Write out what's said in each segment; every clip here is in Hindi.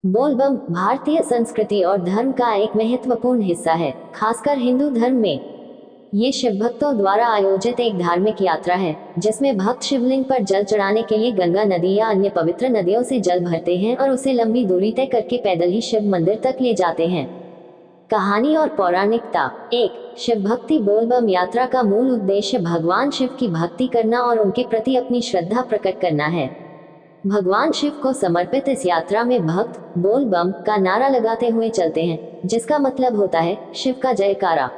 बोलबम भारतीय संस्कृति और धर्म का एक महत्वपूर्ण हिस्सा है, खासकर हिंदू धर्म में। ये शिव भक्तों द्वारा आयोजित एक धार्मिक यात्रा है, जिसमें भक्त शिवलिंग पर जल चढ़ाने के लिए गंगा नदी या अन्य पवित्र नदियों से जल भरते हैं और उसे लंबी दूरी तय करके पैदल ही शिव मंदिर तक ले जाते हैं। कहानी और पौराणिकता। एक, शिव भक्ति। बोलबम यात्रा का मूल उद्देश्य भगवान शिव की भक्ति करना और उनके प्रति अपनी श्रद्धा प्रकट करना है। भगवान शिव को समर्पित इस यात्रा में भक्त बोल बम का नारा लगाते हुए चलते हैं, जिसका मतलब होता है शिव का जयकारा।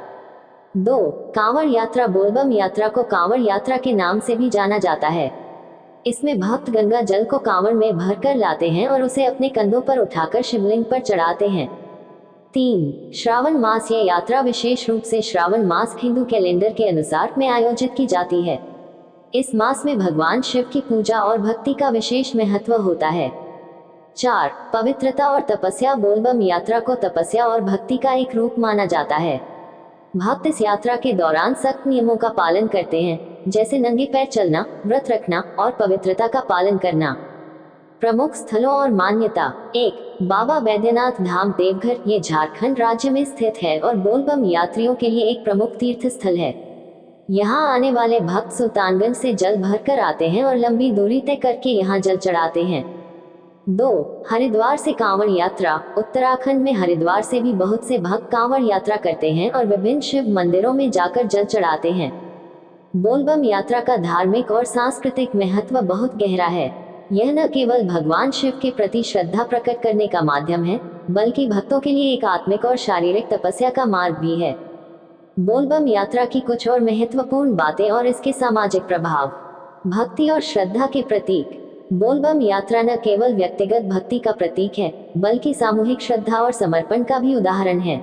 2, कांवड़ यात्रा। बोलबम यात्रा को कांवड़ यात्रा के नाम से भी जाना जाता है। इसमें भक्त गंगा जल को कांवड़ में भरकर लाते हैं और उसे अपने कंधों पर उठाकर शिवलिंग पर चढ़ाते हैं। 3, श्रावण मास। ये यात्रा विशेष रूप से श्रावण मास हिंदू कैलेंडर के अनुसार में आयोजित की जाती है। इस मास में भगवान शिव की पूजा और भक्ति का विशेष महत्व होता है। 4, पवित्रता और तपस्या। बोलबम यात्रा को तपस्या और भक्ति का एक रूप माना जाता है। भक्त इस यात्रा के दौरान सख्त नियमों का पालन करते हैं, जैसे नंगे पैर चलना, व्रत रखना और पवित्रता का पालन करना। प्रमुख स्थलों और मान्यता। 1, बाबा बैद्यनाथ धाम देवघर। ये झारखंड राज्य में स्थित है और बोलबम यात्रियों के लिए एक प्रमुख तीर्थ स्थल है। यहाँ आने वाले भक्त सुल्तानगंज से जल भरकर आते हैं और लंबी दूरी तय करके यहाँ जल चढ़ाते हैं। 2, हरिद्वार से कांवड़ यात्रा। उत्तराखंड में हरिद्वार से भी बहुत से भक्त कांवड़ यात्रा करते हैं और विभिन्न शिव मंदिरों में जाकर जल चढ़ाते हैं। बोलबम यात्रा का धार्मिक और सांस्कृतिक महत्व बहुत गहरा है। यह न केवल भगवान शिव के प्रति श्रद्धा प्रकट करने का माध्यम है, बल्कि भक्तों के लिए एक आत्मिक और शारीरिक तपस्या का मार्ग भी है। बोलबम यात्रा की कुछ और महत्वपूर्ण बातें और इसके सामाजिक प्रभाव। भक्ति और श्रद्धा के प्रतीक। बोलबम यात्रा न केवल व्यक्तिगत भक्ति का प्रतीक है, बल्कि सामूहिक श्रद्धा और समर्पण का भी उदाहरण है।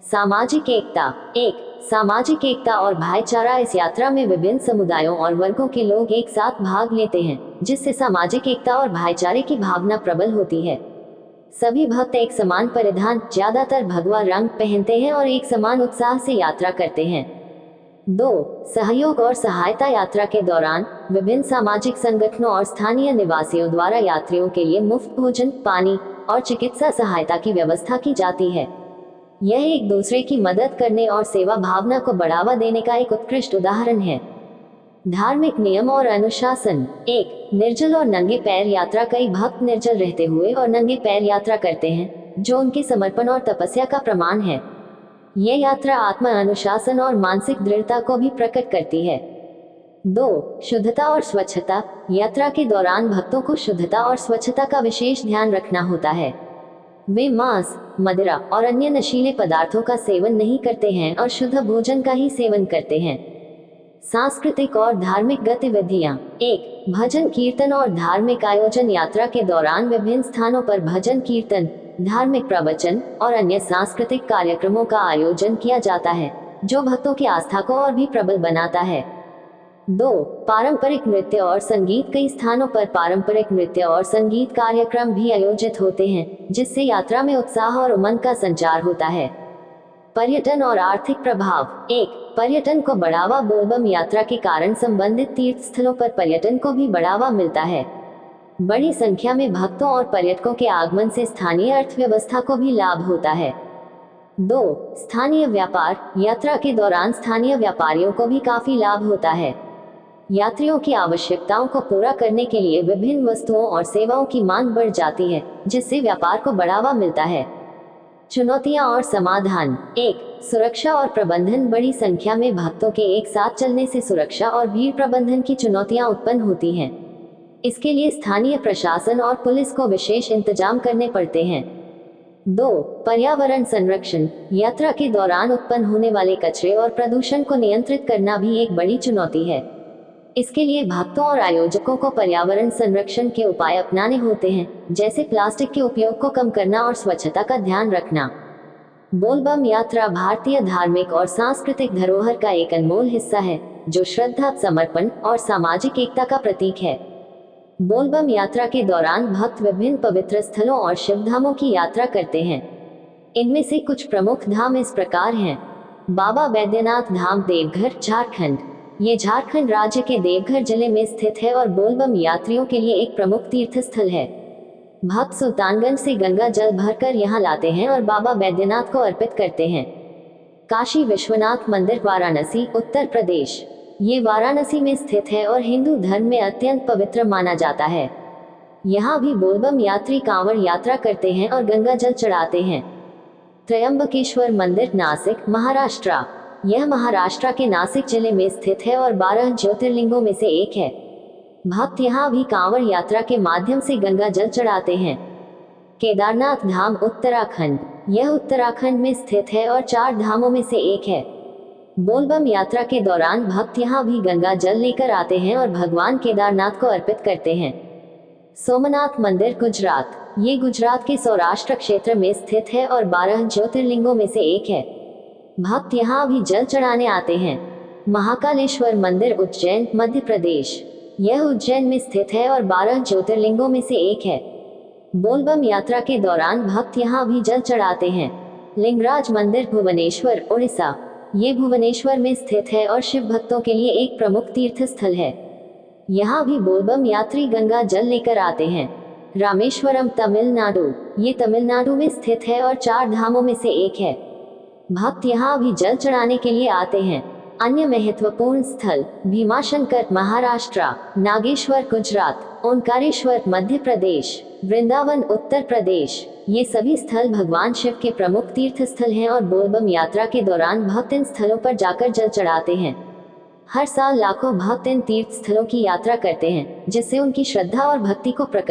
सामाजिक एकता। 1, सामाजिक एकता और भाईचारा। इस यात्रा में विभिन्न समुदायों और वर्गों के लोग एक साथ भाग लेते हैं, जिससे सामाजिक एकता और भाईचारे की भावना प्रबल होती है। सभी भक्त एक समान परिधान, ज्यादातर भगवा रंग पहनते हैं और एक समान उत्साह से यात्रा करते हैं। 2, सहयोग और सहायता। यात्रा के दौरान विभिन्न सामाजिक संगठनों और स्थानीय निवासियों द्वारा यात्रियों के लिए मुफ्त भोजन, पानी और चिकित्सा सहायता की व्यवस्था की जाती है। यह एक दूसरे की मदद करने और सेवा भावना को बढ़ावा देने का एक उत्कृष्ट उदाहरण है। धार्मिक नियम और अनुशासन। 1, निर्जल और नंगे पैर यात्रा। कई भक्त निर्जल रहते हुए और नंगे पैर यात्रा करते हैं, जो उनके समर्पण और तपस्या का प्रमाण है। यह यात्रा आत्म अनुशासन और मानसिक दृढ़ता को भी प्रकट करती है। 2, शुद्धता और स्वच्छता। यात्रा के दौरान भक्तों को शुद्धता और स्वच्छता का विशेष ध्यान रखना होता है। वे मांस, मदिरा और अन्य नशीले पदार्थों का सेवन नहीं करते हैं और शुद्ध भोजन का ही सेवन करते हैं। सांस्कृतिक और धार्मिक गतिविधियां। 1, भजन कीर्तन और धार्मिक आयोजन। यात्रा के दौरान विभिन्न स्थानों पर भजन कीर्तन, धार्मिक प्रवचन और अन्य सांस्कृतिक कार्यक्रमों का आयोजन किया जाता है, जो भक्तों की आस्था को और भी प्रबल बनाता है। 2, पारंपरिक नृत्य और संगीत। कई स्थानों पर पारंपरिक नृत्य और संगीत कार्यक्रम भी आयोजित होते हैं, जिससे यात्रा में उत्साह और उमंग का संचार होता है। पर्यटन और आर्थिक प्रभाव। 1, पर्यटन को बढ़ावा। बोलबम यात्रा के कारण संबंधित तीर्थ स्थलों पर पर्यटन को भी बढ़ावा मिलता है। बड़ी संख्या में भक्तों और पर्यटकों के आगमन से स्थानीय अर्थव्यवस्था को भी लाभ होता है। 2, स्थानीय व्यापार। यात्रा के दौरान स्थानीय व्यापारियों को भी काफी लाभ होता है। यात्रियों की आवश्यकताओं को पूरा करने के लिए विभिन्न वस्तुओं और सेवाओं की मांग बढ़ जाती है, जिससे व्यापार को बढ़ावा मिलता है। चुनौतियां और समाधान। 1, सुरक्षा और प्रबंधन। बड़ी संख्या में भक्तों के एक साथ चलने से सुरक्षा और भीड़ प्रबंधन की चुनौतियां उत्पन्न होती हैं। इसके लिए स्थानीय प्रशासन और पुलिस को विशेष इंतजाम करने पड़ते हैं। 2, पर्यावरण संरक्षण। यात्रा के दौरान उत्पन्न होने वाले कचरे और प्रदूषण को नियंत्रित करना भी एक बड़ी चुनौती है। इसके लिए भक्तों और आयोजकों को पर्यावरण संरक्षण के उपाय अपनाने होते हैं, जैसे प्लास्टिक के उपयोग को कम करना और स्वच्छता का ध्यान रखना। बोलबम यात्रा भारतीय धार्मिक और सांस्कृतिक धरोहर का एक अनमोल हिस्सा है, जो श्रद्धा, समर्पण और सामाजिक एकता का प्रतीक है। बोलबम यात्रा के दौरान भक्त विभिन्न पवित्र स्थलों और शिवधामों की यात्रा करते हैं। इनमें से कुछ प्रमुख धाम इस प्रकार हैं। बाबा बैद्यनाथ धाम देवघर, झारखंड। ये झारखंड राज्य के देवघर जिले में स्थित है और बोलबम यात्रियों के लिए एक प्रमुख तीर्थ स्थल है। भक्त सुल्तानगंज से गंगा जल भरकर यहाँ लाते हैं और बाबा बैद्यनाथ को अर्पित करते हैं। काशी विश्वनाथ मंदिर वाराणसी उत्तर प्रदेश। ये वाराणसी में स्थित है और हिंदू धर्म में अत्यंत पवित्र माना जाता है। यहाँ भी बोलबम यात्री कांवड़ यात्रा करते हैं और गंगा जल चढ़ाते हैं। त्र्यंबकेश्वर मंदिर नासिक महाराष्ट्र। यह महाराष्ट्र के नासिक जिले में स्थित है और 12 ज्योतिर्लिंगों में से एक है। भक्त यहाँ भी कांवड़ यात्रा के माध्यम से गंगा जल चढ़ाते हैं। केदारनाथ धाम उत्तराखंड। यह उत्तराखंड में स्थित है और 4 धामों में से एक है। बोलबम यात्रा के दौरान भक्त यहाँ भी गंगा जल लेकर आते हैं और भगवान केदारनाथ को अर्पित करते हैं। सोमनाथ मंदिर गुजरात। ये गुजरात के सौराष्ट्र क्षेत्र में स्थित है और 12 ज्योतिर्लिंगों में से एक है। भक्त यहाँ भी जल चढ़ाने आते हैं। महाकालेश्वर मंदिर उज्जैन मध्य प्रदेश। यह उज्जैन में स्थित है और 12 ज्योतिर्लिंगों में से एक है। बोलबम यात्रा के दौरान भक्त यहाँ भी जल चढ़ाते हैं। लिंगराज मंदिर भुवनेश्वर उड़ीसा। ये भुवनेश्वर में स्थित है और शिव भक्तों के लिए एक प्रमुख तीर्थ स्थल है। यहाँ भी बोलबम यात्री गंगा जल लेकर आते हैं। रामेश्वरम तमिलनाडु। ये तमिलनाडु में स्थित है और 4 धामों में से एक है। भक्त यहाँ भी जल चढ़ाने के लिए आते हैं। अन्य महत्वपूर्ण स्थल भीमाशंकर महाराष्ट्र, नागेश्वर गुजरात, ओंकारेश्वर मध्य प्रदेश, वृंदावन उत्तर प्रदेश। ये सभी स्थल भगवान शिव के प्रमुख तीर्थ स्थल हैं और बोलबम यात्रा के दौरान भक्त इन स्थलों पर जाकर जल चढ़ाते हैं। हर साल लाखों भक्त इन तीर्थ स्थलों की यात्रा करते हैं, जिससे उनकी श्रद्धा और भक्ति को प्रकट